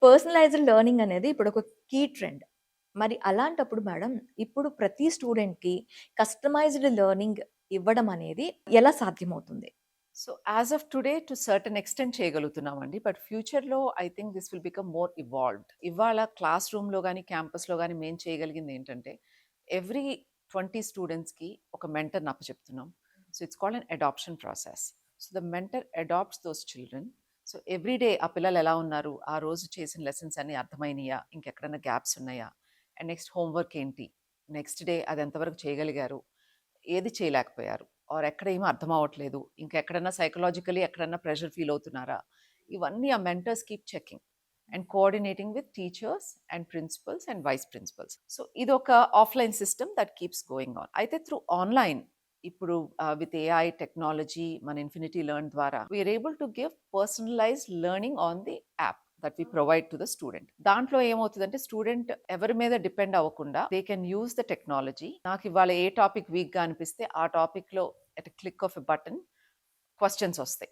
Personalised learning అనేది ఇప్పుడొక key trend. మరి అలాంటప్పుడు మేడం, ఇప్పుడు ప్రతి స్టూడెంట్‌కి కస్టమైజ్డ్ లెర్నింగ్ ఇవ్వడం అనేది ఎలా సాధ్యమవుతుంది? So, as of today to certain extent చేయగలుగుతున్నామండి. బట్ ఫ్యూచర్‌లో I think this will become more evolved. ఇవాళ క్లాస్ రూమ్‌లో గాని, క్యాంపస్‌లో గాని మేము చేయగలిగిందేంటంటే, ఎవ్రీ 20 స్టూడెంట్స్‌కి ఒక మెంటర్‌ని అప్పచెప్తున్నాం. So, it's called an adoption process. So, the mentor adopts those children. So, every day ఆ పిల్లలు ఎలా ఉన్నారు? ఆ రోజు చేసిన లెసన్స్ అన్నీ అర్థమైనయా? ఇంకెక్కడైనా గ్యాప్స్ ఉన్నాయా? అండ్ నెక్స్ట్ హోంవర్క్ ఏంటి? నెక్స్ట్ డే అది ఎంతవరకు చేయగలిగారు? ఏది చేయలేకపోయారు? ఆర్ ఎక్కడ ఏమి అర్థం అవ్వట్లేదు. ఇంకెక్కడన్నా సైకలాజికల్లీ ఎక్కడన్నా ప్రెషర్ ఫీల్ అవుతున్నారా? ఇవన్నీ ఆ mentors keep checking and coordinating with teachers and principals and vice principals. So ఇదొక offline system that keeps going on. అయితే త్రూ ఆన్‌లైన్ ఇప్పుడు విత్ ఏఐ టెక్నాలజీ మన ఇన్ఫినిటీ లెర్న్ ద్వారా we are able to give personalised learning on the app that we provide to the student. దాంట్లో ఏమవుతుందంటే student ఎవరి మీద depend అవ్వకుండా they can use the technology. నాకు ఇవాళ ఏ టాపిక్ వీక్‌గా అనిపిస్తే ఆ టాపిక్‌లో at click of a button questions వస్తాయి.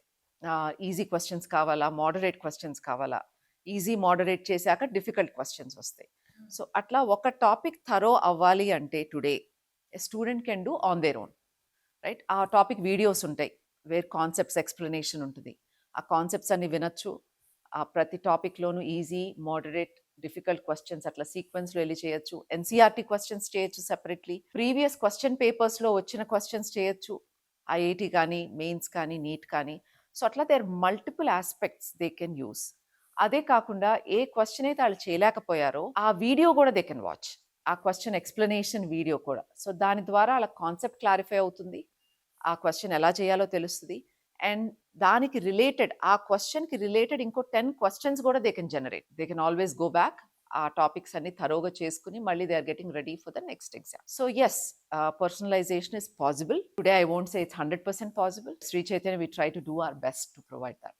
ఈజీ క్వశ్చన్స్ కావాలా? మోడరేట్ క్వశ్చన్స్ కావాలా? ఈజీ మోడరేట్ చేశాక డిఫికల్ట్ క్వశ్చన్స్ వస్తాయి. సో అట్లా ఒక టాపిక్ థరో అవ్వాలి అంటే today a student can do on their own. Right? ఆ టాపిక్ వీడియోస్ ఉంటాయి. వేర్ కాన్సెప్ట్స్ ఎక్స్‌ప్లనేషన్ ఉంటుంది. ఆ కాన్సెప్ట్స్ అన్ని వినొచ్చు. ప్రతి టాపిక్‌లోనూ ఈజీ, మోడరేట్, డిఫికల్ట్ క్వెషన్స్ అట్లా సీక్వెన్స్‌లో ఎళ్లి చేయొచ్చు. ఎన్‌సీఈఆర్‌టీ క్వెషన్స్ చేయొచ్చు సెపరేట్‌లీ. ప్రీవియస్ క్వెషన్ పేపర్స్‌లో వచ్చిన క్వెషన్స్ చేయొచ్చు. ఐఐటీ కానీ, మెయిన్స్ కానీ, నీట్ కానీ. సో, అట్లా there multiple aspects they can use. అదే కాకుండా ఏ క్వెషన్ అయితే ఆళ్ళు చేయలేకపోయారో ఆ వీడియో గూడా దే కెన్ వాచ్. ఆ క్వెషన్ ఎక్స్‌ప్లనేషన్ వీడియో కూడా. సో, దాని ద్వారా ఆళ్ళ కాన్సెప్ట్ క్లారిఫై అవుతుంది. ఆ క్వెషన్ ఎలా చేయాలో తెలుస్తది. అండ్ దానికి రిలేటెడ్ ఆ క్వెషన్‌కి రిలేటెడ్ ఇంకో 10 క్వెషన్స్ గూడా they can generate. They can always go back. ఆ టాపిక్స్ అన్ని థరోగా చేసుకొని మళ్ళీ they are getting ready for the next exam. So yes, personalisation is possible. Today I won't say it's 100% possible. Sri Chaitanya we try to do our best to provide that.